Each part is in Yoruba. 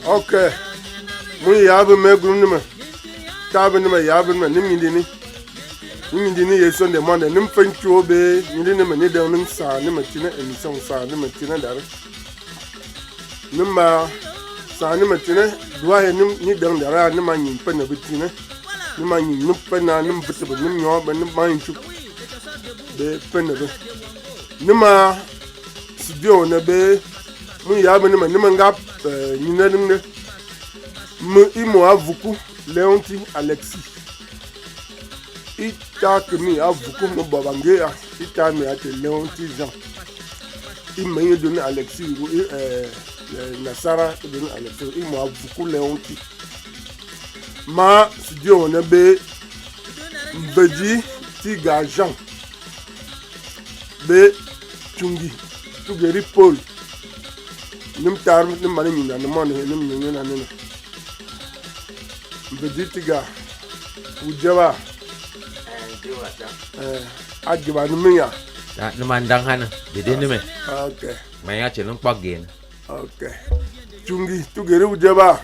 Okay. Mun yabe me grunuma. Tabe nima yabe me nimindini. Nimindini yeso de mande nim fancho be nimindini me ni de nim sa ni matina emission sa ni matina dare. Nimma sa ni matina duwa he nim ni de dare ni ma nyin pa na bitina. Ni ma nyin nim pa na nim bitu nim nyo ba nim ma nchu. Be pa na be. Nimma studio na be mun yabe nima nim ngap nyina nimne. Imo avuku Leonti Alexis ita kemi avuku mo babangea ita me ate Leonti Jean imenye donné Alexis Nasara donné Alexis imo avuku Leonti ma studio on be Mbedi Tiga Jean be Chungi Tugeri Paul nim tar nim mani nyina no mon nim nyina nene Mbeditiga ujaba ajiba numiya numandang hana dede nume okay maya chelung paggen okay chungi tugere ujaba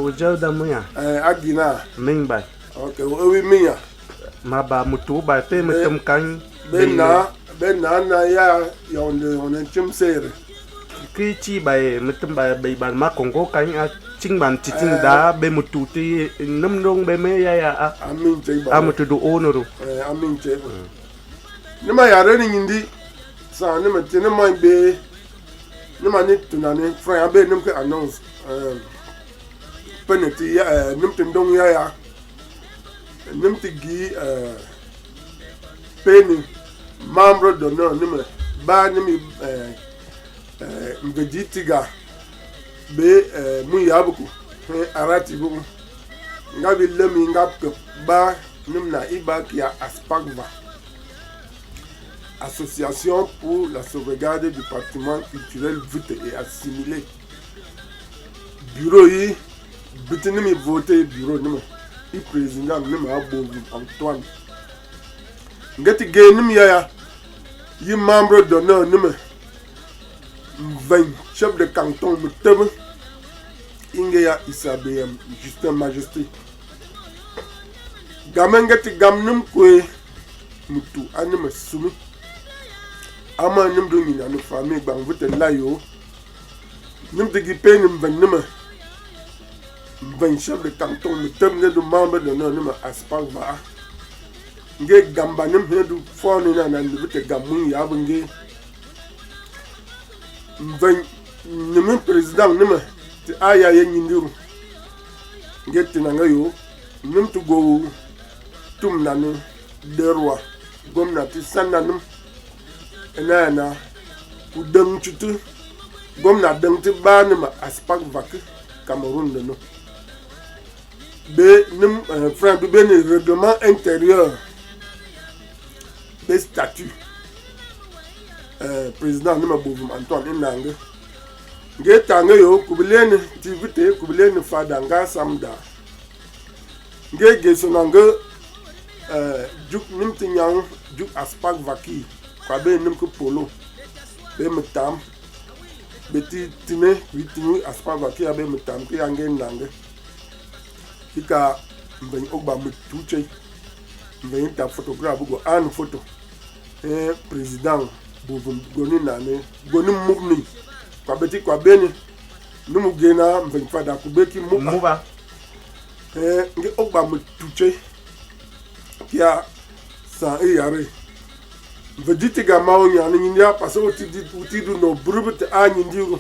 ujaba muya agina mingba okay owi miya maba mutu ba pe mutum kan benna na ya yonde on chimsere kichi ba mutum ba ban ma kongo kan ching ban chiting da be mutu ti num dong be me ya amin che ba amutu do onoru amin che ni ma yare ni ngindi sa ni ma tene ma be ni ma ni tunani fra be nim ka announce penalty ya nim tin dong ya nim ti gi peni membre d'honneur ni ma ba ni mi Mbeditiga be mu yabuku arati bu ngabi lemi ngap ba nimna iba kia aspagva association pour la sauvegarde du patrimoine culturel vite et assimilé bureau yi bitini mi voté bureau nima i président nima abovu Antoine ngati ge nim ya yi membre d'honneur nima 20 chef de canton Mutebe Ingeya Isabem Justin Majesté Gamengati Gamnum Kwe Mutu Anime Sumi Ama Nim Domina no famille Bangvute Layo Nim de Gipenim Venima 20 chef de canton Mutebe de membre de Nonima Aspalva Nge Gambanim Hedu Fonina Nandivite Gamun Yabunge Nime président nime ti aya ye nyindiru ngeti nanga yo nim to go tum nanu derwa gomna ti sananum enana ku deng chutu gomna deng ti banima aspak vak Cameroun de no be nim frère du ben règlement intérieur des statuts président nima bovum Antoine Inange nge yo kubilene tivite kubilene fadanga samda nge sonanga juk nimti nyang juk aspak vaki kwa be nimku polo be mutam beti tine vitinu aspak vaki abe mutam ki ange nange kika mben ogba mutuche mben ta photographe go an photo président bovum goni nane goni mukni kwa beti kwa beni numu gena mven fada kubeki muba nge ogba mutuche kia sa yare vediti ga mawonya ni ndia paso utidu no brubte anyi ndigo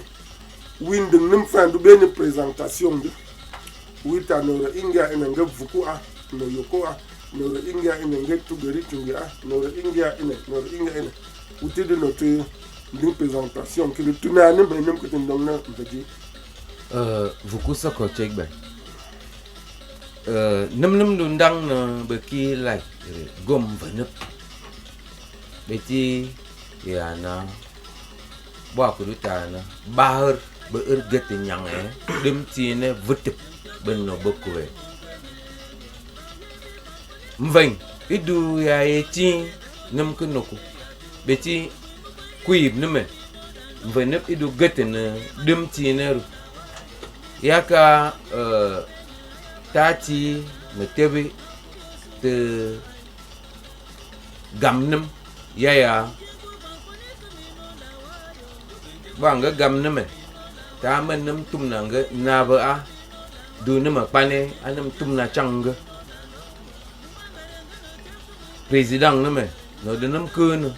winding nim fandu beni presentation de wita no inga enenge vuku a no yoko a no inga enenge tugeri tungi a no inga ene utidu no te d'une présentation que le tourner à nous même que tu donnes on dit vous cousa ko check ba num dundang no beki lai gom vanep beti ya na ba ku duta na bahar beur get nyang dem tine vutep ben no bokwe mveng idu ya eti nam kunoko beti kuib nume mvenep idu geten dum tineru yaka tati metebe te gamnum yaya banga gamnume ta menum tumnanga naba a du nama pane anam tumna changa president nume no denam kun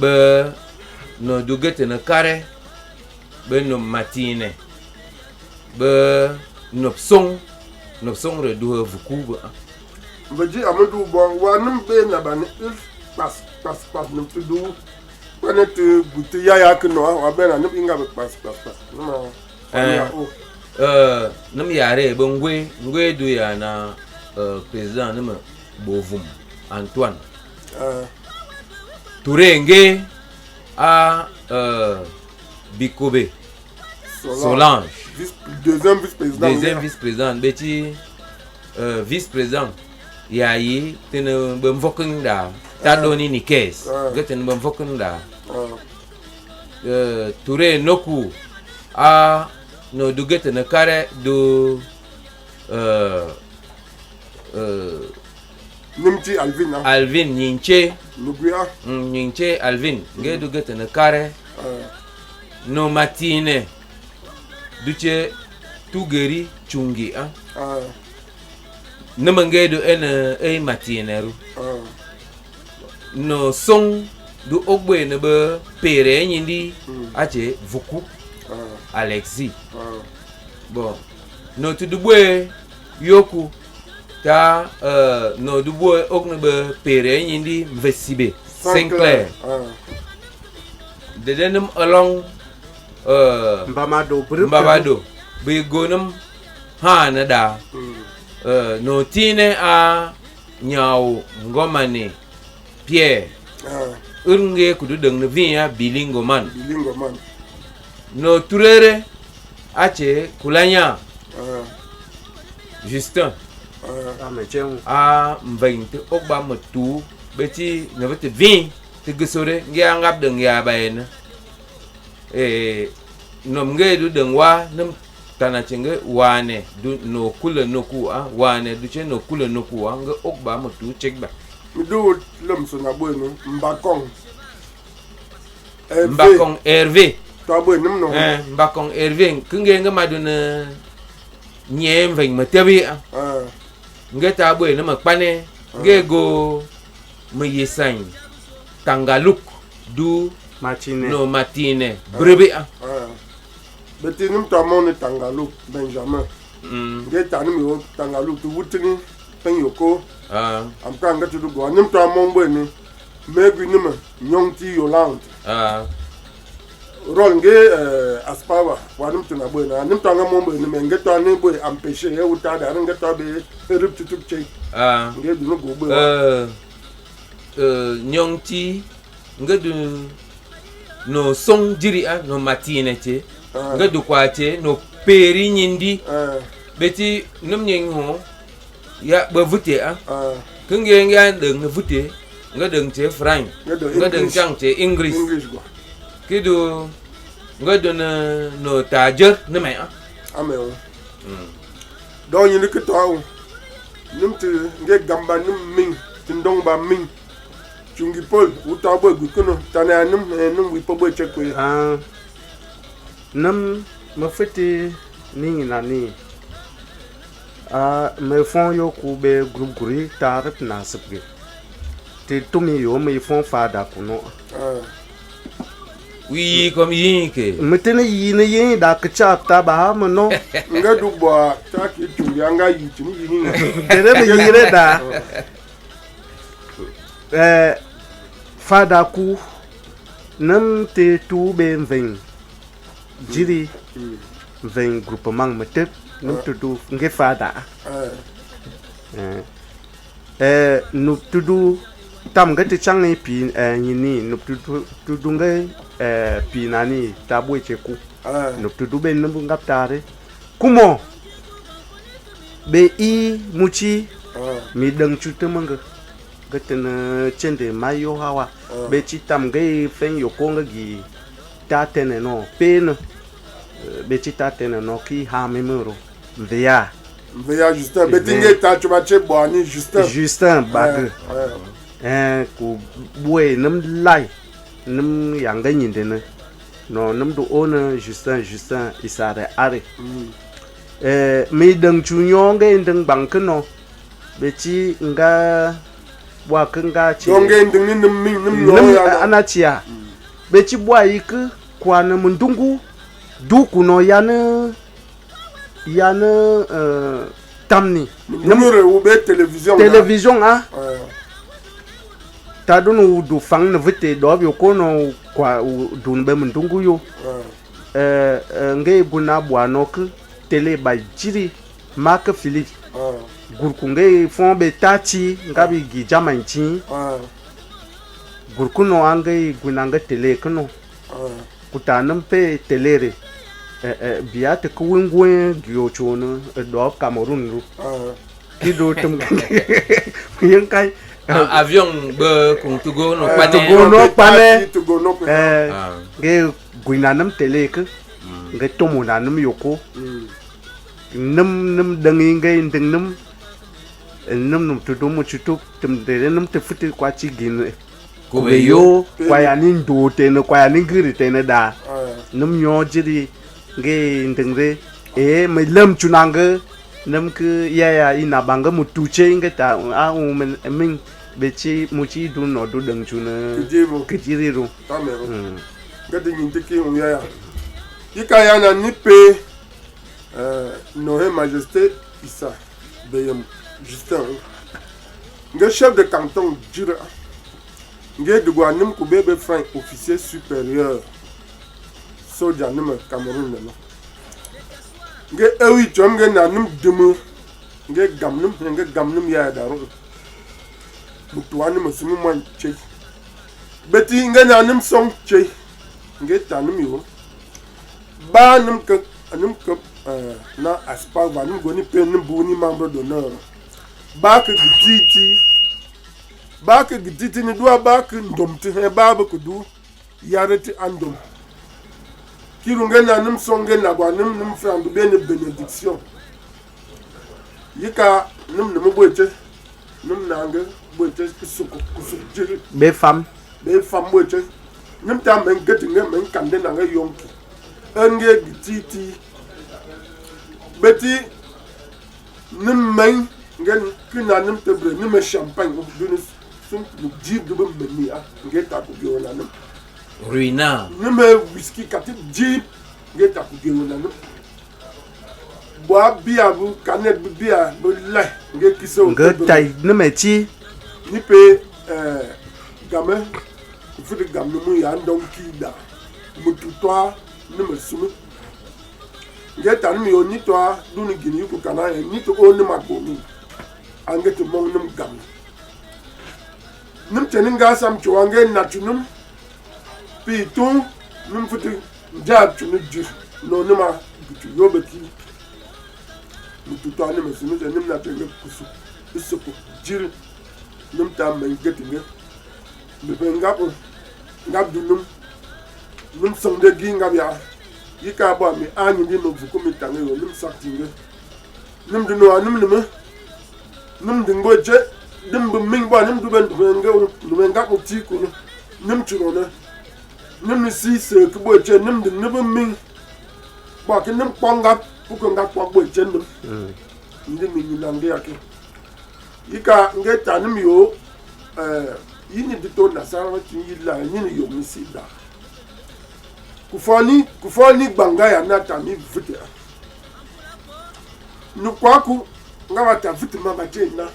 be no du geten kare be no matine be nop song re du vuku ba Vaji amadu bon wanum be na ban if pas num tu du wana tu butu ya kno wa be na num inga be pas numa num yare be ngwe du ya na president num bovum Antoine Tourenge a Bikobe Solange deuxième vice-président beti vice-président yayi tene bem fokin da ta doni ni kes geten bem fokin da Touré Noku a no du geten kare du Nimti Alvin Nyinche Lugua Nyinche Alvin nge du geten kare no matine duche tugeri chungi nge du en matineru no song du ogbe ne be pere nyindi ache vuku Alexis bon no tu dubwe yoku ta no dubwe okne be pere nyindi Mvesibe Sinclair de denem along Mbamado be gonum ha na da no tine a nyao ngomane Pierre urge kudu deng via bilingoman no turere ache kulanya Justin a mvente okba matu beti no vete vin te gesore ngia ngap deng ya baena no mge du deng wa nam tana chenge wane du no kule no ku a wane du che no kule no ku a nga okba matu chekba du lum suna bueno mbakong Hervé to bueno no mbakong Hervé kunge nga maduna nyem veng matebi a nga ta bueno makpane nge go meyesan tangaluk du matine brebe a beti nim to mon tangaluk Benjamin nge tani mi o tangaluk tu wutini pen yoko am kan nga tu go nim to mon bweni mebi nim nyongti Yolande rol nge aspawa wanum tu na bweni nim to nga mon bweni nge to ni boy empêcher e wuta da nge to be rup tutup che nge du no go boy nyongti nge du no song jiri a no matine che nga du kwa che no peri nyindi beti num nyeng ho ya ba vute a kunge nga deng vute nga deng che franc nga deng chang che English kidu nga do no tajer ne mai a ameo do nyi ke to num te nge gamba num ming tindong ba ming chungi pol uta bo gukuno tana num wi po bo chekwe nam ma fete ni na ni me fon yo ku be groupe guri tarif na sepri te tumi yo me fon fada kuno oui comme yin ke metene yi ne yin da ka chapta ba mo no nga du bo ta ki chungi anga yi tini yin dere me yire da fada ku nam te tu ben veng jiri veng groupement metep nam tu nge fada nu tu tam ga te chang ni pi ni nu tu nge pi nani ta boy che ku nu tu ben nam ngap tare kumo be i muchi mi dang chu te manga gaten chende mayo hawa be chi tam ge fen yo konga gi ta tene no pen be chi ta tene no ki ha memoro via Justin betinge ta tu va che boani Justin bag ku bue nam lai nam yang ga nyin de ne no nam do ona Justin isare are mi dang chu nyonge ndang bang kno be chi nga wa kanga chi nyonge ndang ni nam no ya anachia be chi bwa yik kwa na mundungu du kuno yana tamni numero u be television a ta dunu du fang na vite do bi ko no kwa dun be mundungu yo nge buna bwa no ku tele ba jiri Mark Philip gurku nge fon be tati ngabi gi jamanchi gurku no ange gunanga tele kuno kutanam pe telere biya te kuwingwe gyochono do Cameroon ru kido tum yen kai avion be kung tugo no pane ge guinanam tele ke ge tomunanam yoko nam dangi ge ndingnam nam tudumu chutuk tum de nam te futi kwa chi gin ko yo kwa yani ndo te no kwa yani ngiri te na da nam nyo jiri ge ndengre me lam chunanga nam ke ya ina banga mutuche nge ta a min bechi muchi du no du dang chuna kejiri ru tamero gadi nyinte ki on ya yika na nipe Noé Majesté Issa Beyem Justin nge chef de canton Djira nge dugwa nim ku bebe franc officier supérieur soldier nim Cameroun no nge ewi chom nge na nim demu nge gamnum ya daru mutwa nim sumu man che beti nge na nim song che nge tanim yo ba nim ka na aspa va nim goni pe nim bu ni membre d'honneur ba ka gititi ni duwa ba ka ndomti he ba ba ku du yarati andom kirunge na nim songe na gwa nim frandu be ne benediction yika nim boche nim nange boche kusuko jiri be fam boche nim ta men getinge men kande na ga yonki enge gititi beti nim men ngen kina nim tebre nim champagne du sun jib du be meni a ngeta ku bi ona nim ruina nim whisky kati jib ngeta ku bi ona nim boa bia bu kanet bu bia bu le nge kiso ngetai nim echi ni pe gamin ku fu de gamin mu ya ndon kida mutu toa nim sumu ngeta nim yo ni toa du ni gini ku kana ni to o ni magomi angete mong nim gam nim tenin ga sam chwange natunum pi tu nim futi jab tu nujur no nima tu yobeti mutu to ani mesunu nim na tenge kusu isuko jir nim ta men getinge be ngapo ngabdunum nim sonde gi ngabya yika ba mi anyi ndi no vuko mi tange yo nim saktinge nim dino anum nim dingo je dim bu ming ba nim du ben nge ngapo ti ku nim churo na nim si se ku bo je nim de nim ming ba ke nim ponga ku ko ngap po bo je nim ndi mi ni nange yake yika nge tanim yo yini dito na sara ti yilla yini yo mi si da kufani gbanga ya na tami vite nukwaku ngawa ta vite mama jena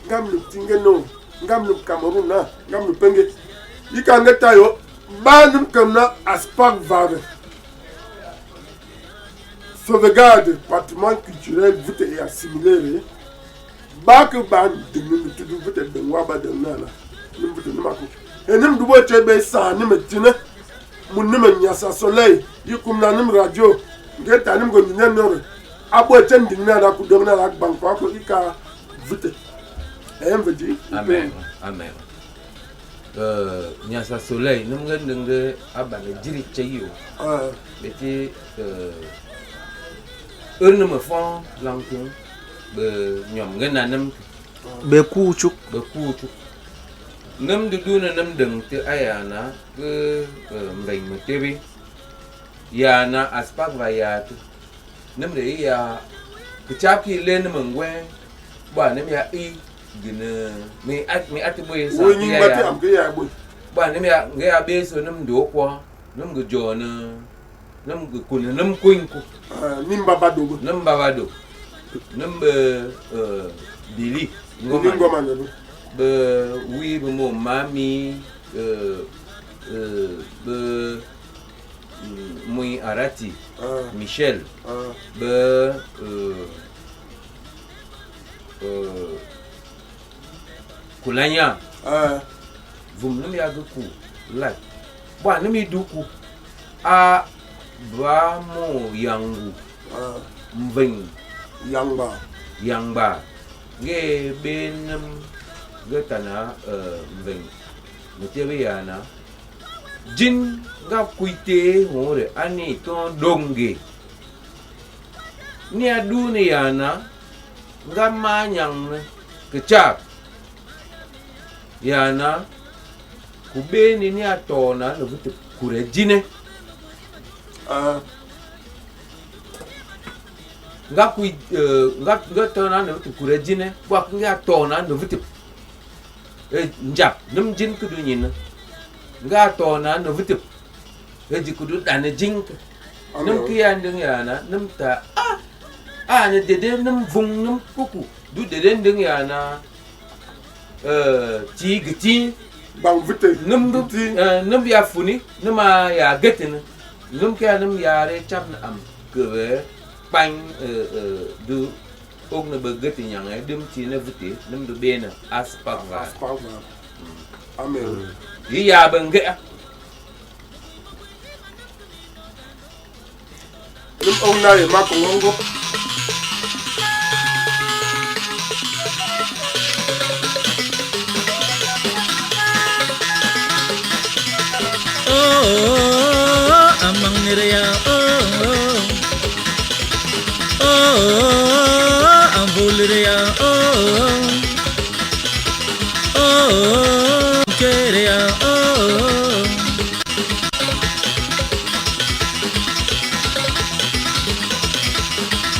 ngam lu tinge no ngam lu Cameroun na ngam lu penge yika ngeta yo banum kamna aspak vave sauvegarde patrimoine culturel vite et assimilé ba que ban de nous tudu vite de waba de nana nim vite nimako enim dubo chebe sa nim tine mun nim nyasa soleil yikum na nim radio ngeta nim go nyane nore abo chen dingna da ku dongna la bank ko ika vite Amen. Amen. Nyasa soleil num nga ndenge abana jiri chayo. Beti erne me fon langkin be nyom nga nanam be kuchuk nam du na nam deng te ayana ke mbeng metebi yana aspak vayat nam de ya kechapki len mengwe ba nam ya I gina mi at boy sa ya ba nam ya nga be so nam do kwa nam go jona nam go kun nam kuin ku nim babado nam be bili ngoma be wi be mo mami be muy arati Michel be kulanya vum nam ya ku la ba nam yi duku a ba mo yangu mveng yangba ge benam getana mveng mutebe yana jin ga kuite hore ani ton donge ni adu ni yana ga manyang kecap yana kubeni ni atona no vitu kurejine nga tona no vitu kurejine kwa nga tona no vitu njap num jin kudu nyin nga tona no vitu jikudu dane jink num kiya ndeng yana num ta ne dede num vung num kuku du dede ndeng yana ti giti bang vite num ya funi num ya getin num kiya num ya re chap na am ke bang du og na beget yang dum ti na vite num du bena aspava amen ya benge num on na e mako ngongo amang nireya ambulreya kereya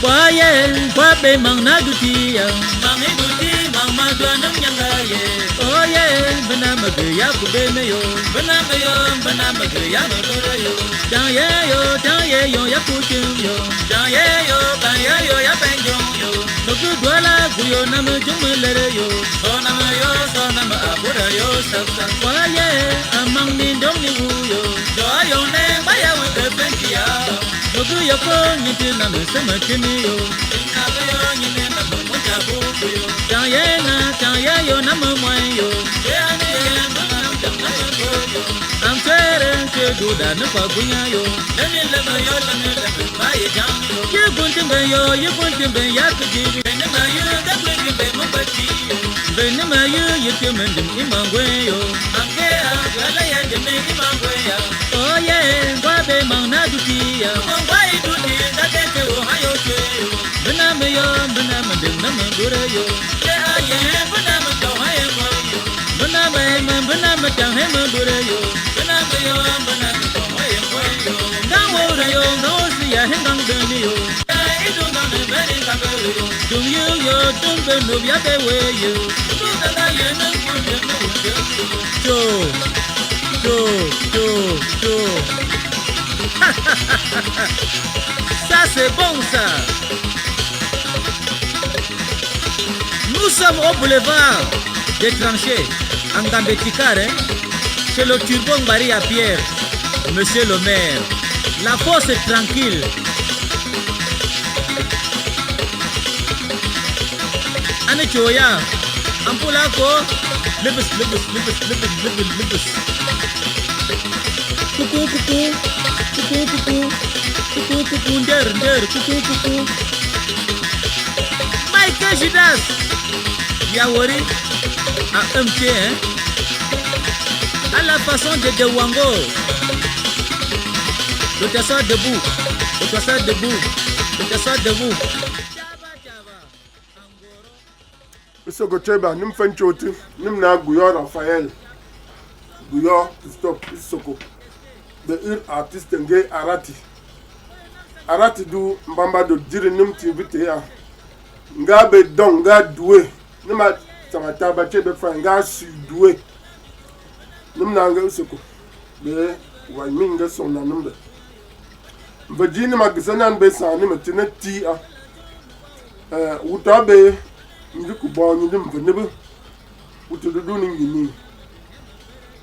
wayen kwabe mang nadutia mangi duti mang madwanam nyangaye oye bana magya kubemeyo bana magya magurayo daye yo ya kuchyo daye yo ya penjo yo nugu dwala guyo nam jumlere yo sonam aburayo sabsa waye amang ni ndong ni guyo yo ne baya wete penkia nugu yako nyiti nam sema chini yo yo nyine nam moja buku yo daye yo nam mwayo I'm tearing to do that. No, yo. Let me buy a jam. You're going to be Yakuji. Whenever you that will be Mopati. Whenever you come in my way. I'm there, I am the main in my way. Oh, yeah, Babe Manaduki. Why do that? Ohio. Banama, yeah, Banama, Banama, Banama, Bureyo. Ça c'est bon ça. Nous sommes au boulevard des tranchées en Gambéticare, chez le Turbon Maria Pierre, monsieur le maire. La fosse est tranquille. Ane choya, ampulako, libus. Coucou, der, coucou. Michael Jidas, Yawori. à un pied, hein, à la façon de Wango. Le t'assois debout, le t'assois debout, le t'assois debout. Isoko Cheba, nim Fenchoti, nim na Guyo Raphaël, Guyo Stop Isoko, the ir artiste nge Arati. Arati du mbamba do diri nim tivite ya. Nga be don, nga doué, nima samata bache be fa nga su doué. Nim na nga Isoko, be wa minga son na numbe. Mbajini magisanan be sa nim tine ti a. Wuta be ndiku bo ndim venebe wutu du ni ngini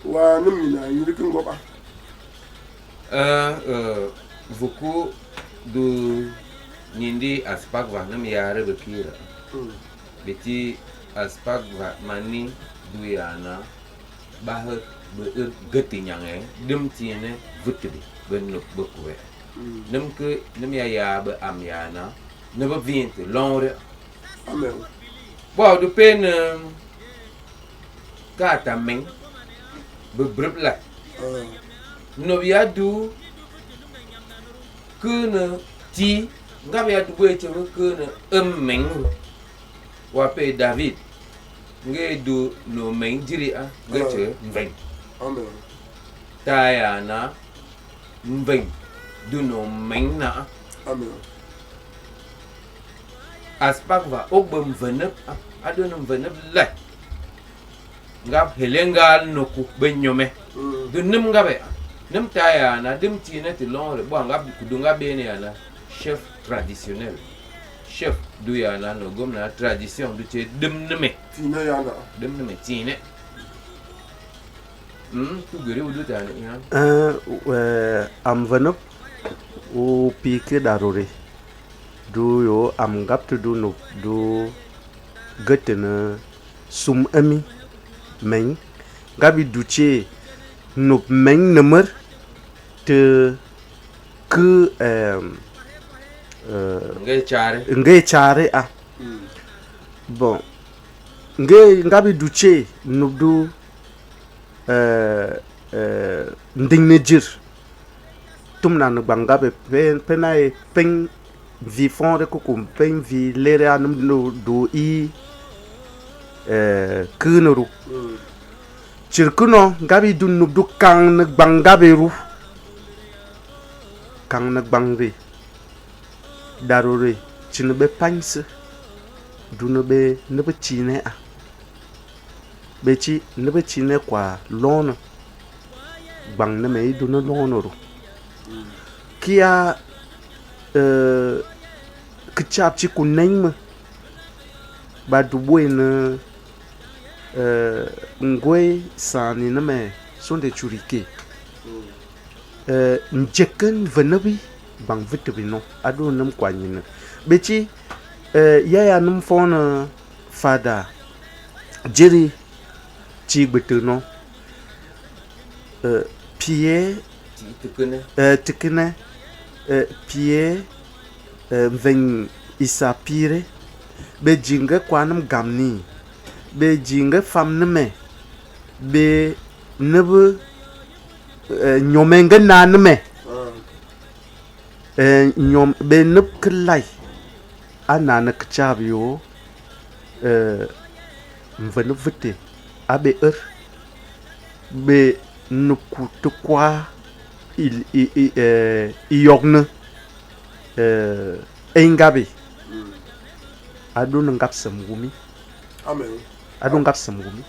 wa nimina ndiku ngoba Vuku du nindi aspagva nam yare bekira beti aspagva mani du yana bah be geti nyange dim tiene vutbi ben bekwe nem ke nem ya be amyana ne ba vinte longre amen. Bon, du pen kata meng bebrep la. No ya du kuna ti ngam ya du bwe chewe kuna meng wa pe David nge du no meng jiri a nge che mveng. Amen. Taya na mveng du no meng na. Amen. Aspagva ogbem venep adonum venep la ngap helengal noku benyome du nim ngabe nim taya na dim tine ti lonre bo ngap kudunga bene yana chef traditionnel chef du yana no gomna tradition du che dim nime Tina yana. dim nime tine tu gere udu tane ya am venep o pike darore du yo am gap to do no do getene sum ami meng gabi duche no meng number te ku nge chare a bon ngabi duche no do nding nejir tumna no bangabe penai pen vi fond ko pen vi lere anum no do i kunuru cirkuno gabi dun no do kang na bangabe ru kang na bangre darore cinbe panse dunobe nebe cine a beci nebe cine kwa lono bang na me duna lono ru kia kechap ci kuneng ba du buena ngwe sani na me sonde churike njeken venabi bang vitabi no adu nam kwanyina beci ya num fona fada jeri ci betuno pie tikene pie veng isapire be jinga kwanam gamni be jinga famneme be nebu nyomenga nanme nyom be neb klai anana kchabio mvenu vite abe be nukutu kwa iyogne engabe adu ngap samgumi Amen. adu ngap samgumi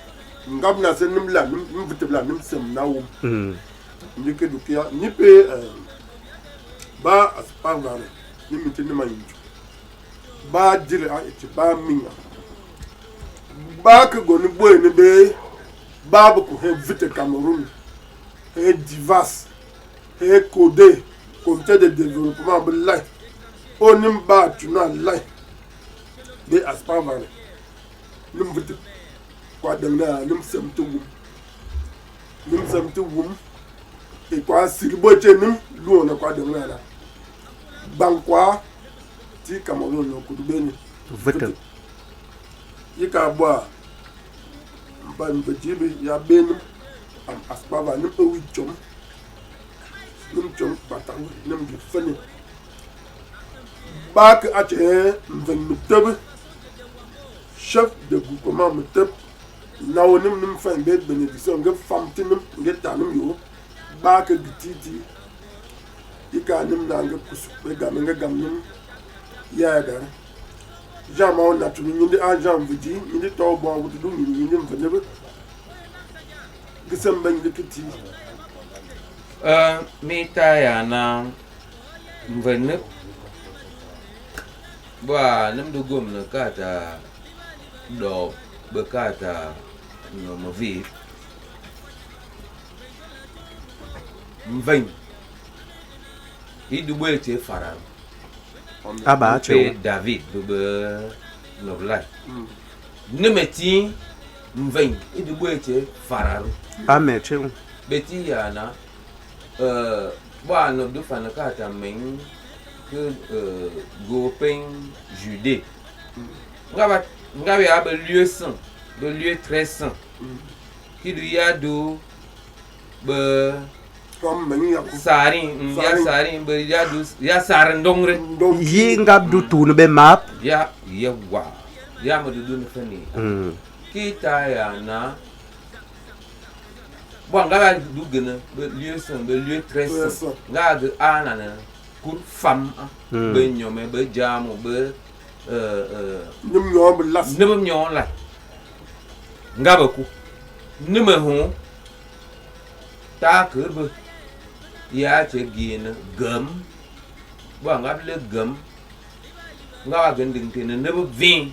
Ngap na se nim la nim vite bla nim sem na wo. Ndike dukia nipe ba aspangare ni mitini mayinju. Ba dire a eti ba minga. Ba ke goni boy ni be ba bu ko he vite Cameroun. He divas. He codé comité de développement de life. Onim ba tuna life. Be aspangare. Nim vite kwa dangna nim sem to wum. Nim sem to wum. E kwa siliboche nim luo na kwa dangna na. Bankwa ti Cameroun no kudubeni vite yika boa ban bejibe ya benum am aspava num wi chom patawu num gi fani ba que a mven mutebe chef de groupement muteb nawo num fan be bénédiction nge famtinum nge tanum yo ba que gititi ika num na nge kusu be gam num ya da jama na tu ni a jam vidi ni to bo wudu du ni mvenebe gisem ban dikiti mita ya na mveneb ba nam du gom na kata do bekata no mavi mven idu bwete faran aba che David do be no lai nemeti mven idu bwete faran ame che beti ya na ba no du fana kata men que go pen Judée nga ya be lieu saint de lieu très saint qui du ya do be comme men ya sarin be ya sarin dongre yi ngab du tun be map ya wa ya ma du ne fani kita ya na bon nga du gëna be lieu saint be lieu très saint nga de anana pour femme be ñomé be jaamu be num ñoo be las num ñoo la nga ba ku num hu ta ke be ya che gina gam ba nga le gam nga wa ganding tene ne be vin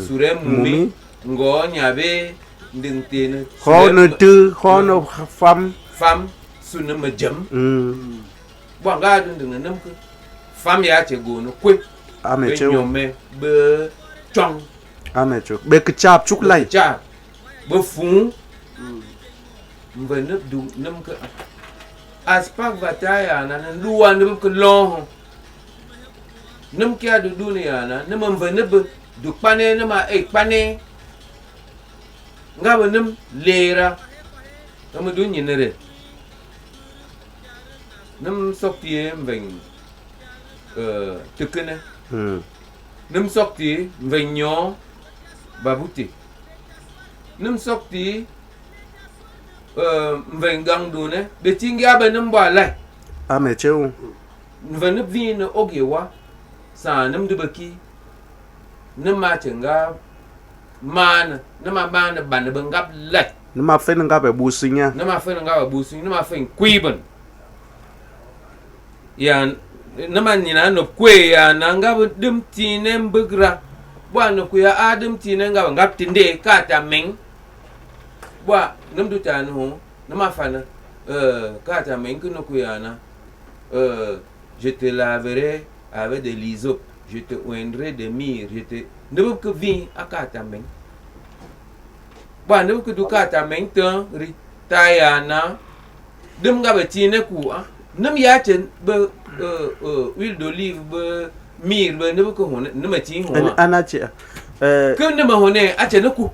sure mumi ngo nyabe nding tene hono tu hono fam sunu ma jam bon ga dun nam ko fam ya che go no kwe ame che nyome be chong ame che be ke chap chuk lai cha be fun mbe ne du nam ko aspak bataya na luwa nam ko long nam kya du dunia na nam mbe ne be du pane na ma e pane nga ba nam lera nam du nyinere nam sokti mveng tekene nam sokti mvenyo babuti nam sokti mveng gangdune betingi abe nam ba lai ame che mven vin ogewa sa nam de baki nam ma chenga man nam ma ban ban bangap lai nima fen ngab e businya nam ma fen nga ba busi nam ma fen kuiben ya nama nyina no kwe ya na ngab dum tine mbugra bwa no ku ya adam tine ngab tinde ka ta men bwa num du ta no nama fana ka ta men ku no ku ya na je te laverai avec de l'hysope, je te oindrai de myrrhe, je te ne que vin aka ta men bwa ne ku du ka ta men tan ri ta ya na dum ngab tine ku nam ya chen be huile d'olive be myrrhe be ne ko hone ne ma ti ho ana che ke ne ma hone a chen ku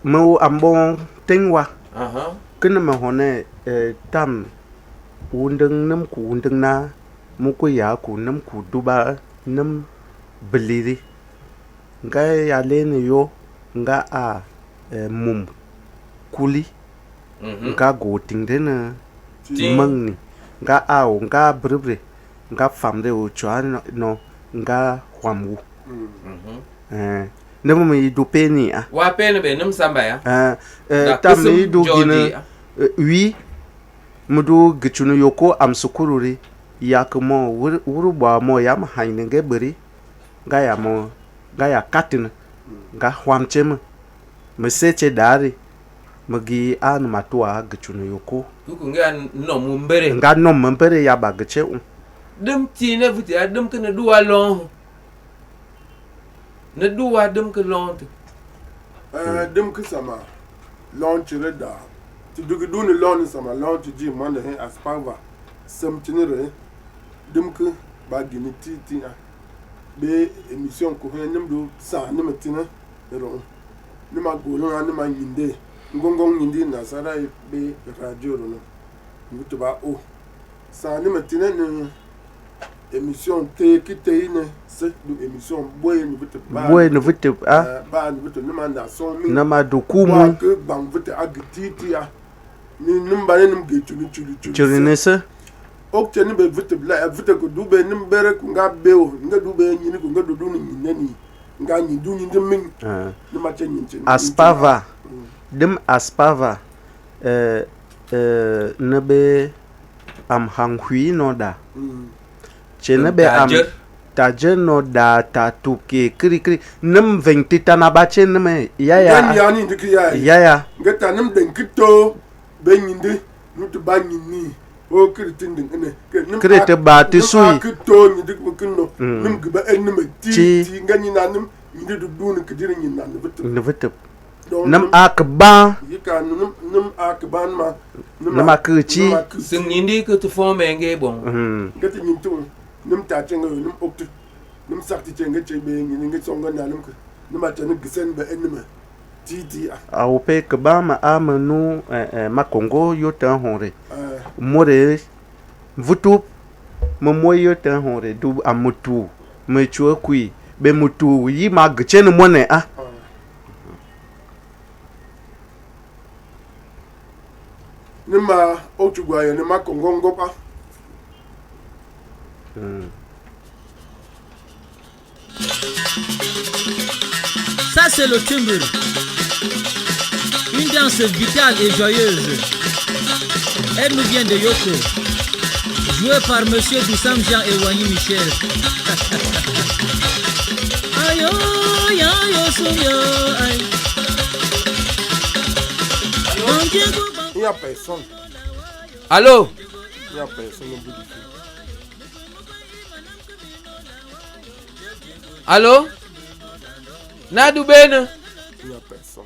mo ambon tengwa aha kene ma hone tam undeng nam ku undeng na mu ko ya ku nam ku duba nam beliri nga ya lene yo nga a mum kuli nga go tingdena mangni nga ao nga bribre nga famde o chwan no nga hwamwu ne mo mi du peni a wa peni be num samba ya tam mi du gina wi mudu gichunu yoko am sukururi yakmo wuru ba mo yam haine ge beri nga ya mo nga ya katin nga hwamchem me seche dari magi an matua gichunu yoko ku nga no mu mbere nga no mbere ya ba giche dum ti ne vuti a dum ke ne duwa long ne duwa dum ke long dum ke sama long chireda ti dugu duni long sama long ti ji mande he aspava samtinere dum ke ba gini ti be émission ko he nimdu sa nimatina ro ni ma golo ni ma nyinde ngongong nyinde na sara be radio no mutu ba o sa ni metine ni émission te kite ne se du émission boye ni mutu ba boye ni mutu ba ni mutu ni ma na so mi na ma dokumu ke bang mutu agititi ya ni numbane nim ge chuli ne se ok teni be mutu la mutu ko dube nim bere ku nga beo nga dube nyini ku nga dudu ni nyini nga nyi du nyi min ni ma chen nyi aspava dim aspava ne be am hanghui no da chene be am taje no da ta tuke kri nim ventita na ba chen me ya ni ndiki ya ngeta nim den kito be nyinde mutu ba nyini o kritin din ene krete ba ti sui kito nyi dik bukino nim gba enme ti ngani na nim nyi du du ni kidiri nyi na ne vetu nam akba yika nim akban ma nam akchi sing nyindi ko to forme nge bon ngati nyi tu nim ta chenga nim oktu nim sakti chenga chebe nyi ngi songa na nim ko nim a chen gisen be enme ti a ope kba ma amenu ma Congo yo tan honre more vutu mo moyo tan honre du amutu me chua kui be mutu yi ma gchen mo ne nima otugwaye nima kongongopa Ça c'est le timbre. Une danse vitale et joyeuse. Elle nous vient de Yoko. Jouée par monsieur Doussam Jean et Wani Michel. Ayo, ya yo suyo, ay. Il n'y a personne. Allô? Il n'y a personne au bout du fil. Allô? Nadu bene? Il n'y a personne.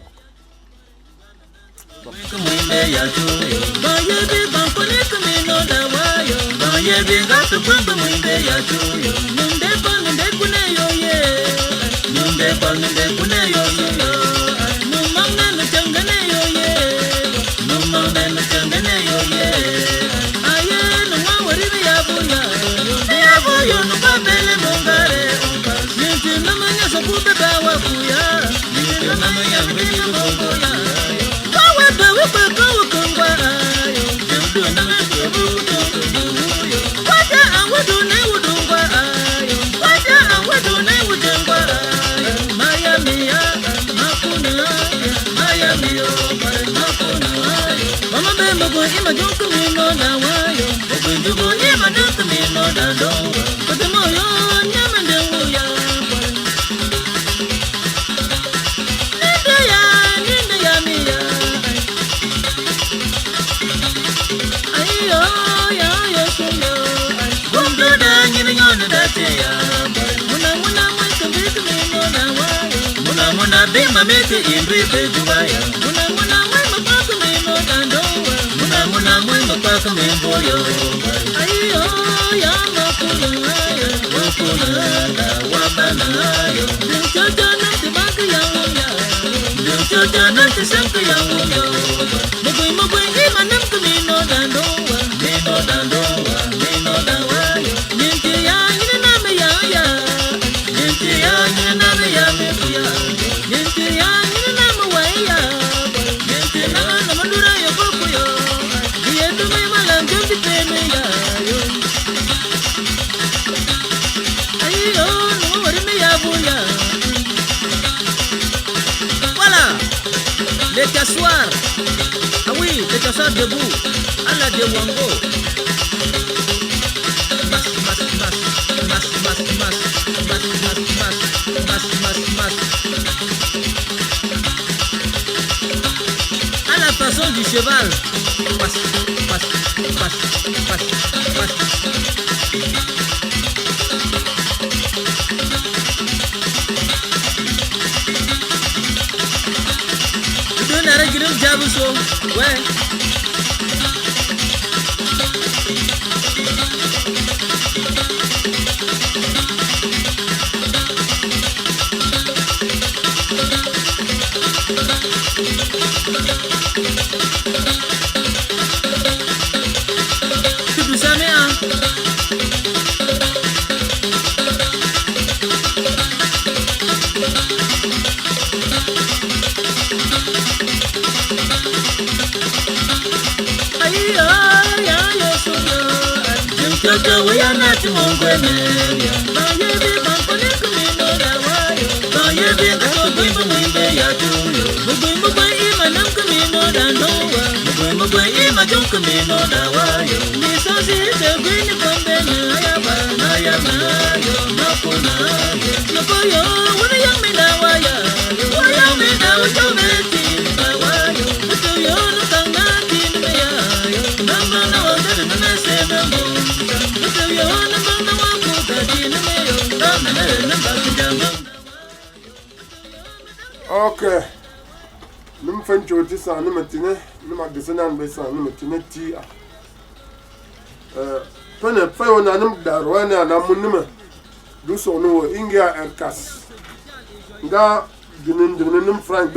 Les cassoirs. Ah oui, les cassoirs debout. À la de Wango. À la façon du cheval. Ouais. Tudo samea. Toto waya na tumongwe meya. Baye bi bampone kumino na wayo. Baye bi kakogwe mwimbe ya tuyo. Mugwe ima nam kumino na nowa. Mugwe ima jom kumino na wayo. Nisosi te gwini kombe na yaba. Na yaba yo mako na ye. Loko yo wana yang me na waya. Waya me na wajo meti na wayo. Wajo yo nukang na tinu ya yo. Nama na wagana na mesena mo. Ok. Nous faisons un petit ça, nous mettons, nous descendons en baissant, nous mettons tia. Pendant que on a nous d'arroyer à la monument, nous sommes Ingia Erkas. Là, nous faisons un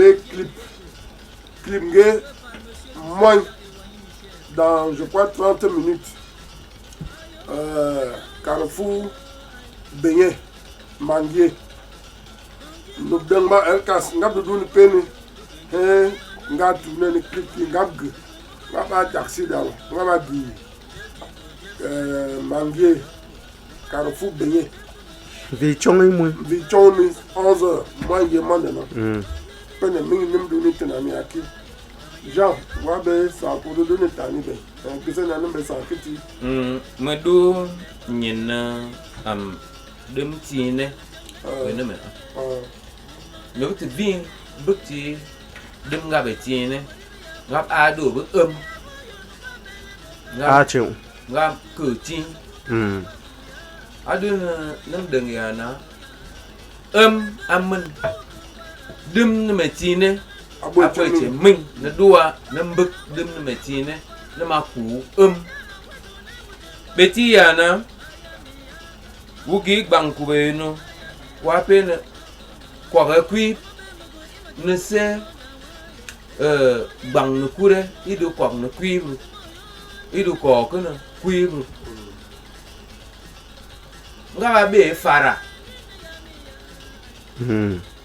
clip moins dans, je crois, 30 minutes. Carrefour, Beignet, Manguier. Nous donnons Erkas, nous avons donné peine. Nous avons tourné le clip, nous avons taxi dans nous avons dit Manguier, Carrefour, Beignet. Vichon moi. Vichon 11h, moi je maintenant. Peine nous donné tenami aki. Jean, moi ben ça pour donner tani ben. Que ça n'a pas ça petit. Madu nyina am dem tine. Wena me. No te bin bukti dem ga be tine. Ngap ado bu Chịu. Ngap ku tin. Adu nam deng ya na. Amen. Dem me tine. Apoche min na dua na mbuk dem na me tine. Na maku beti yana wugi banku beno wape na kwa kwi ne se bang na kure ido kwa na kwi ido ko kana kwi ngaba be fara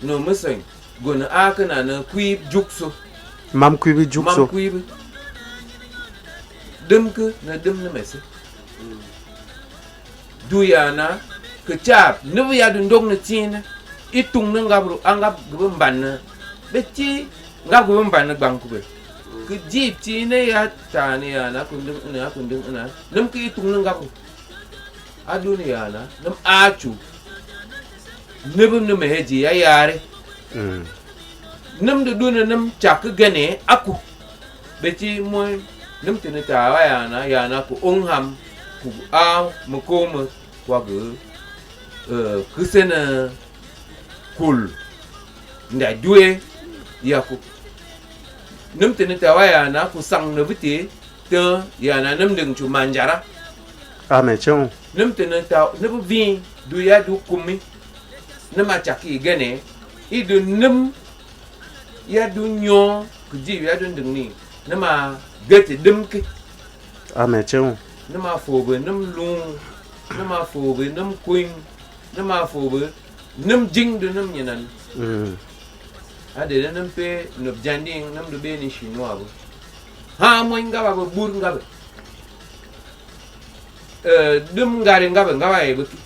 no museng gona akana na kwi jukso Mam kwi jukso. Mam kwi dem ke na dem na mese du yana ke chap ne ya du ndong na tin itung na ngabru angap gbamban na beti ngab gbamban na bangku be ke jip tin ya tani yana kundung na nem ke itung na ngabru adu ni yana nem achu nebum na meheji ya yare nem de du na nem chak gane aku beti moy num tene ta yana ku ongham ku a mukoma kwa ge kusena kul nda due ya ku num tene ta yana ku sang na biti te yana num ding chu manjara Ame chong. num tene ta ne bu vi du ya du kumi nama chaki gane I du num ya du nyo ku ji ya du ding ni nama gete dimke Ame chong. nama fobe nam lung nama fobe nam queen nama fobe nam jing de nam nyanan ade nam pe no janding nam do be ni chinois ha mo ngaba ba bur ngaba dum ngare ngaba e beki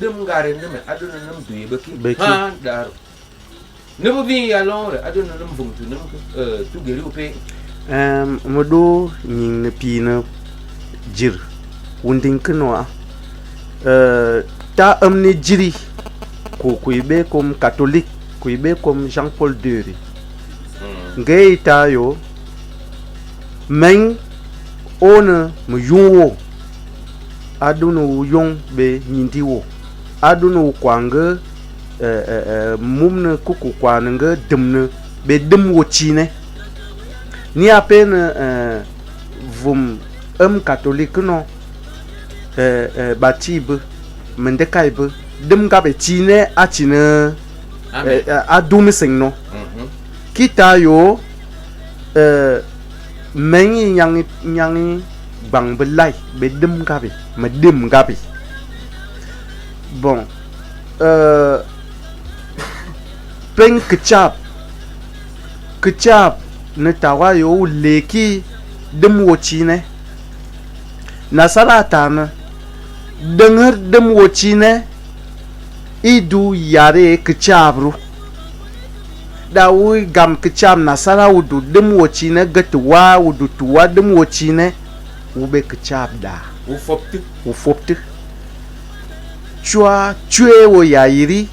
dum ngare nam aduna nam duye beki ha dar ne bo vi ya lore aduna nam vungtu nam tu geri upe Modo nying pi na jir wunding kenoa ta amne jiri ko kuibe comme catholique kuibe comme Jean-Paul II ngey ta yo men ona mu yunwo adunu yung be nyindiwo adunu kwanga mumna kuku kwananga demna be dem wochine ni à peine vum catholique non batibe mendekaibe dem gabe chine a chine a dumi sing no kita yo mengi yang bang belai bedem gabi medem gabi bon pen kecap ne tawa yo leki dem wochine nasara tana dengar dem wochine idu yare kecabru dawi gam kecam nasara wudu dem wochine gatwa wudu tuwa dem wochine ube kecap da ufopti chua chue wo yairi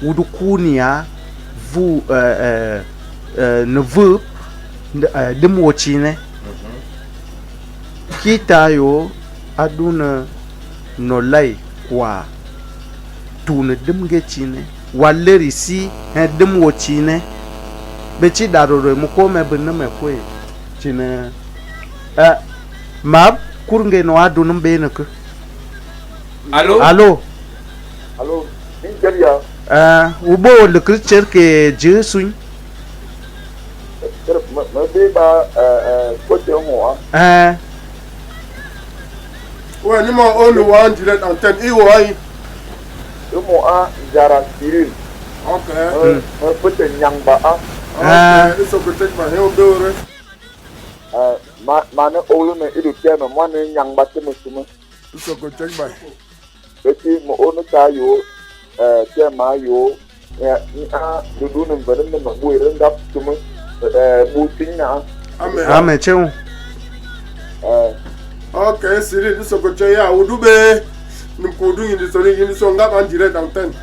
wudu kunia vu ne verb dem wochine kita yo aduna no lai kwa tuna dem gechine waleri si dem wochine bechi daroro mu ko me bin me ko chine mab kurnge no adunum be nak allo Ninjaria ubo le kricher ke jesuin be ba côté mo ouais ni mo on one direct antenne iwo ai mo jara Cyril okay peut nyangba so ko tek ma he dore mana olu me idu tema mwana nyangba temusuma so ko tek ba beti mo onu ta yo tema yo dudu no bere me mo irenda tumu butinga ame cheu okay Cyril so ko ya udube nim ko du indi so ngap en direct antenne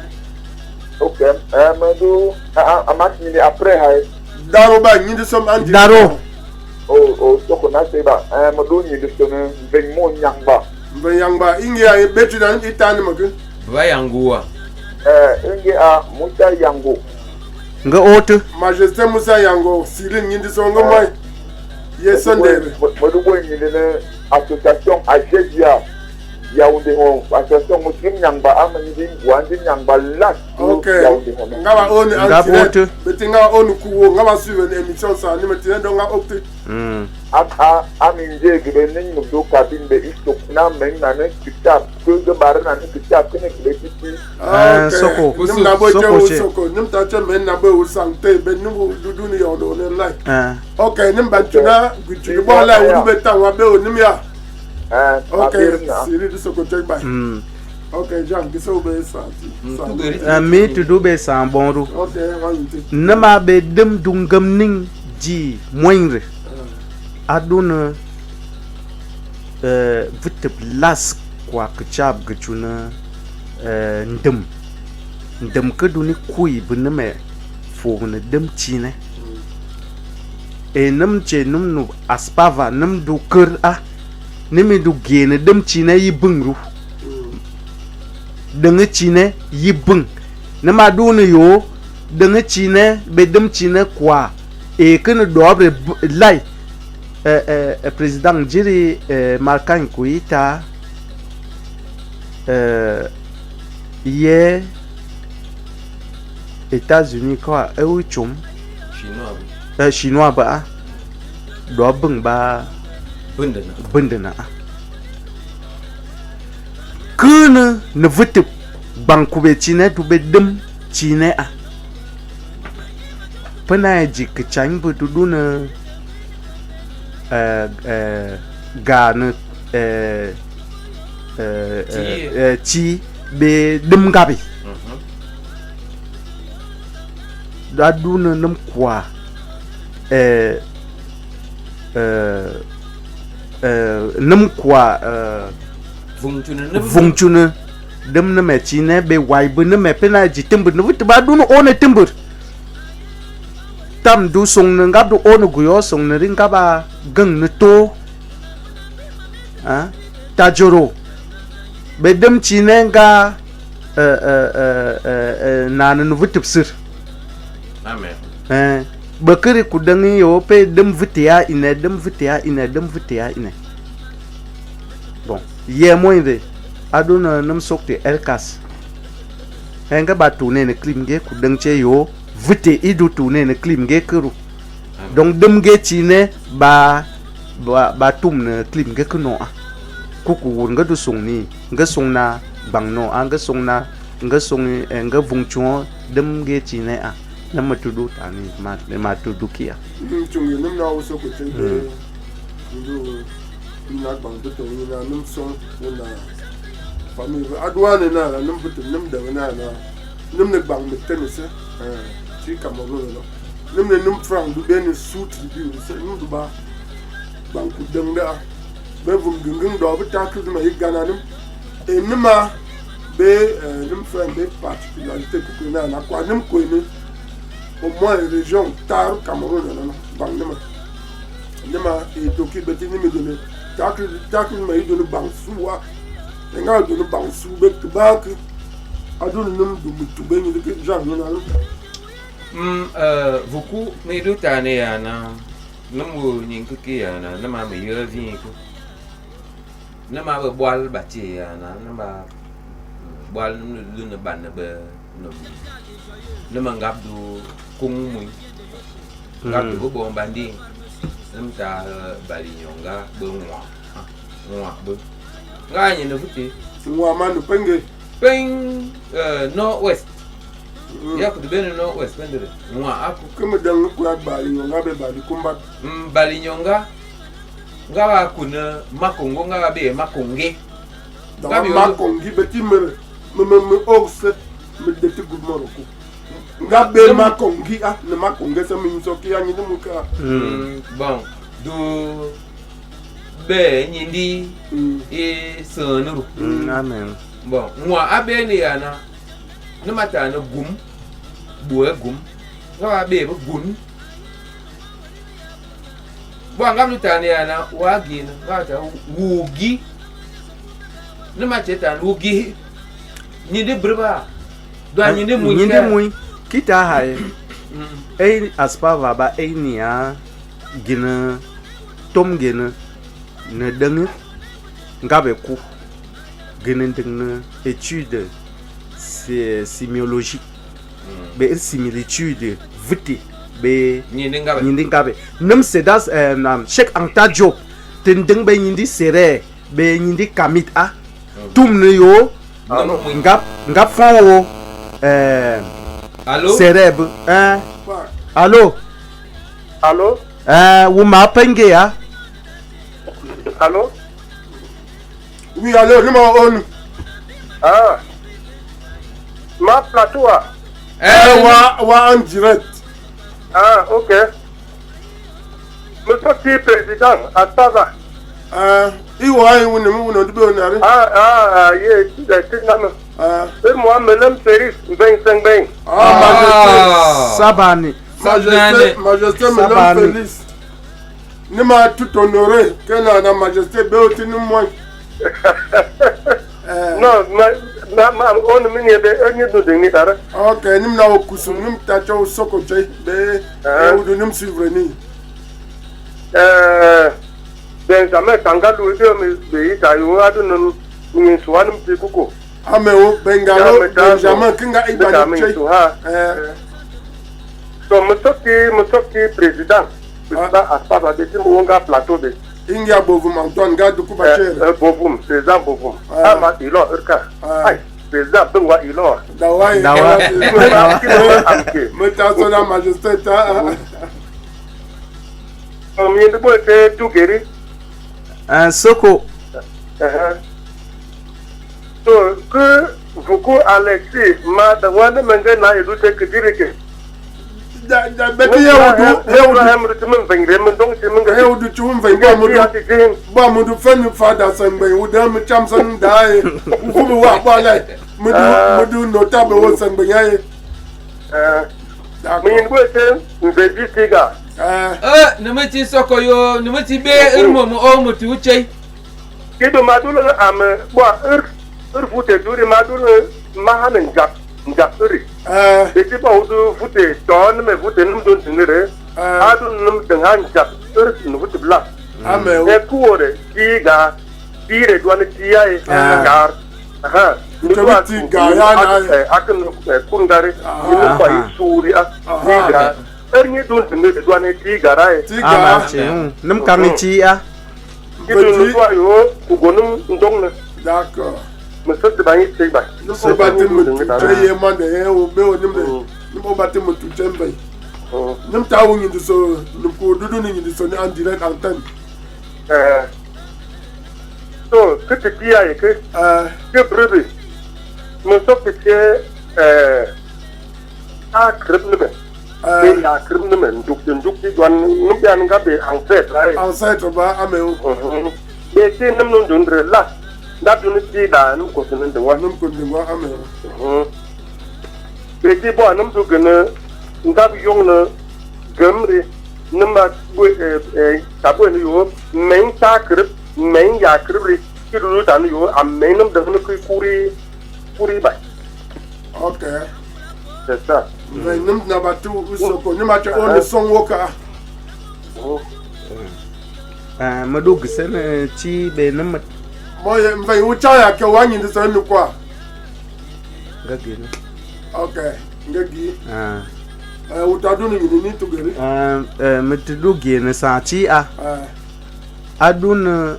okay madu amat ni après hay daro ba nyindi som en direct daro so ko na se ba madu ni de so ben mo nyangba ingi ay betu dan itani mak ba yanguwa ingi musa yango nga otu majesté Musa Yango Cyril nyindi so ngomay ye sondere madu boy ni de association agedia Yaoundé ho association muslim nyangba amani din wandi nyangba lat okay ngaba on en direct betinga on kuwo ngaba suivre l'émission ça ni metine donc nga opte aminje gbe nin no do kabin be istok na men na ne kitab ko ga bar na ne kitab kene gbe titi soko nim na boje soko nim ta che men na be o santé be nim dudu ni yo do ne like okay nim bantuna gutu bo la o be tan wa be o nim ya okay Cyril so ko check by okay Jean giso be santi mi to do be san bonru okay wanti nama be dem dungam ning ji moindre aduna vite las kwa kchab gchuna ndem ke duni kui bunme fo ne dem chine e nam che num nu aspava nam du ker nimi du gene dem chine yi bungru denga chine yi bung nama duni yo denga chine be dem chine kwa e ken dobre lai président jiri Markan Kuita ye États-Unis quoi chum chinois ba do bung ba bundana kuna ne vutu bankube chine du be dem chine pana jik chang bu du na gane chi be dem gabi da du na nam kwa nam kwa vungchuna dem na me chi ne be wai bu na me pena ji timbu no vut ba du no one timbu tam du song na ngap du ono guyo song na ring ba gang na to tajoro be dem chi ne ga na na vut sir amen bakari ku dangi yo pe dem vutia ina dem vutia ina dem vutia ina bon ye moinde aduna nam sokte elkas henga batu ne ne klim ge ku dang che yo vite idu tourner ne clim ge kuru donc dem ge chine ba tum ne clim ge kuno kuku won ga du song ni ga song na bang no an ga song na nga song nga vung chuo dem ge chine na ma tu du ta ni ma tu du kia chung ni nam na so ko chen du na bang du to ni na nam song na famille adwane na nam butu nam da na nam ne bang me tennis ci Cameroun no nam ne nam franc du ben suit bi se nam du ba bang ku dem da be vum gung do ba ta ku ma yigana nam e nima be nam franc be particularité ku na kwa nam ko ni au moins région tar Cameroun no bang nima e to ki beti ni me donné ta ku ma yidonu bang suwa nga do no bang su be to back adu num du to be ni ke jan na vuku me do tane ya na namu nyin ke ya na ma me yo vi ko na ma ba bwal ba che ya na ba bwal lu na ban na be no na ma ngap du kung mu ngap du bo bandi nam ta bali nyonga be ngwa be nga ni no futi wa manu penge pen northwest ya ku be northwest pendere ngwa aku kuma dan ku bali nyonga be bali kumba bali nyonga nga wa kuna makongo nga be makonge da makongi be timere me oxe me de ti good moroko nga be makongi ne makonge se mi so ki anyi mu ka bon do be nyindi e sonuru amen bon moi abene yana ne mata na gum buwe gum nga be gun bon ngam lutane yana wagi na ngata wugi ne macheta wugi nyinde breba do nyinde muy kita haye aspa baba nia gina tom gina ne deng ngabe ku ginen deng étude sémiologique be similitude vite be nyinde ngabe nam sedas Cheikh Anta Diop ten deng be nyindi sere be nyindi kamit tum ne yo ngap fawo allô cérèbre allô vous m'appelez ya Allô? Oui, allô, nous on. Ma plateau. Wa en direct. Ok. Monsieur le président, à Tava. Iwa woni mu no dibe onare. C'est moi, Madame Félix, ben. Sabani. Majesté, Madame Félix. Ne m'a tout honoré que la majesté béoti nous moins. Non, on mini de ok, nous n'avons cousu, nous t'avons soko jay, ou de nous suivre ni. Benjamin Kangalou, mais nous sommes petit coucou. Ah, mais au Bengalo, Benjamin Kinga Ibani. Donc, monsieur président. Aspa de Timonga plateau de Ingia Bovum Antoine Gadou Kubacher. Bovum, président Bovum. Ma ilo urka. Ai, président Bengwa ilo. Dawai. Meta la majesté ta. On vient de boire tout guéri. Soko. So que vous Alexis, ma de one manga na ilu te kdirike. Beti Heudu chum ba mudu fenu fada sangbe uda mu chamsan dai ufu wa bala mudu notable wo sangbe yae min gwete mbeji tiga numati sokoyo numati be irmo mo o mutu uche kido madulu am bwa fute duri madulu mahanen jakuri eti ba udu fute ton me fute num don tinire adu num dengan jakuri nu fute bla ame e kuore tiga tire duane tiae gar Utabiti gaya na akan kundare ni pa isuri tiga erni dun ni de duane tiga rai ma che num kang chi a kidu no wa yo ugonum ndong na d'accord monsieur de bangi tiga ba no so batim mu teye man de o be o nim de no batim mu tujembe nim ta wo ngi so nim ko dudu ni ngi so ni en direct antenne so que dia e que breve monsieur que a kribne ya kribne men duk di don num ya nga be ancêtre ba ameo be te num non dondre la da dun ti da num ko sun de wa num ko de wa ameo be ti bo num du gna nga bi yong na gamre num ma bu ta bo ni yo men ta krib men ya kribri ki du ta ni yo am men num da ku kuri ba okay c'est ça mais num na ba tu usoko ni ma cha on son woka ma du gsen chi be num moye mvai ucha ya ke wanyi ndi so ni kwa ngagi okay ngagi utadu ni tugere mtudu gene sa chi a adun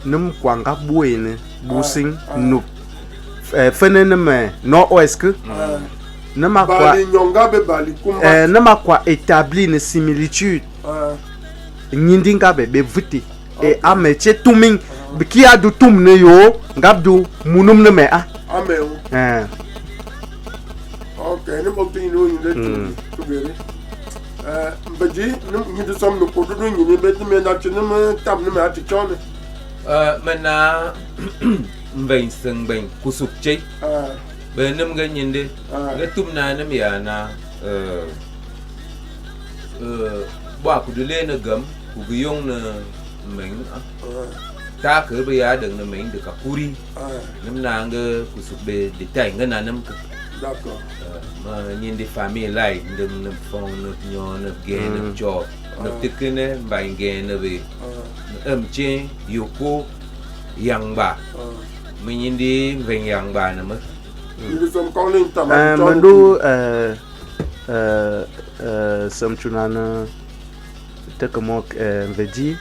num kwanga buene busing nup fene me no oeske nama kwa bali nyonga be bali kuma nama kwa établir une similitude nyindinga be vuti e ameche tuming biki adu tumne yo ngabdu munum ne me a ameo okay ni bokti no ni tugere mbaji ni du som no ko du ni be me na chine me tam ni me ati chone mana mbain seng bain kusuk chei be nam ga nyinde ga tumna nam ya na ba ku dule na gam ku giyong na mình ta cứ bây giờ đừng là mình được cả puri năm nào ngơ của sụp bề để chạy ngân là năm mà nhìn đi family lại đừng nộp phong nộp nhỏ nộp ghé nộp chọ nộp tích cái này bài ghé nộp về âm chế yoko yang ba mình nhìn đi về yang ba nữa mất mình đu sớm chúng anh tất cả mọi về gì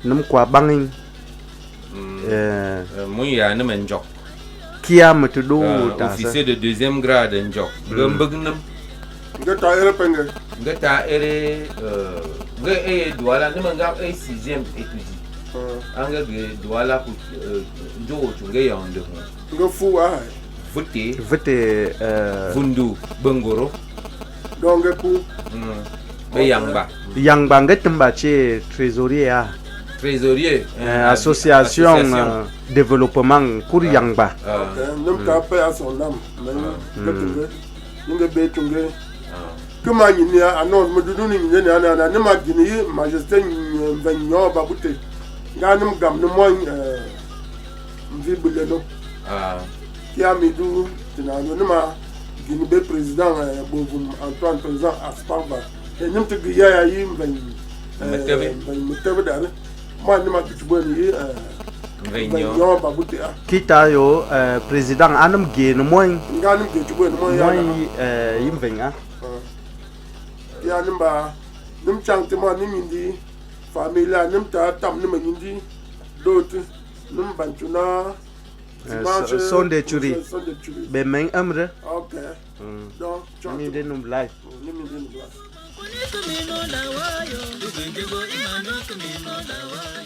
nắm quả băng muốn ya nó mình chọc kia mà tôi đu officier de deuxième grade en chọc gëm bëgg nam nga ta ere penge nga ta ere nga douala ni nga 6e étudiant anga ge douala ku jo chu nga yonde nga fu wa vote vundu bengoro donc ku be yang ba nga tamba che trésorier association développement pour Yangba. Nous tapons à son âme. Nous devons tunge. Comment il y a un autre me donne une année, ma Guinée, majesté, venant babouté. Ganum gam, le moins visible. Qui a mis d'où, tu n'as pas Guinée président, Antoine président Asparva. Et nous te guillons à moi ni ma kituboni venyo babuti a kita yo président anam ge no moy nganum ge tuboni moy yim venga ya nimba nim changte ma ni mindi famille nim ta tam ni mindi dot nim banchuna son de churi be men amre okay donc ni de num life Kumino la wayo, ubenjego imano kumino la wayo.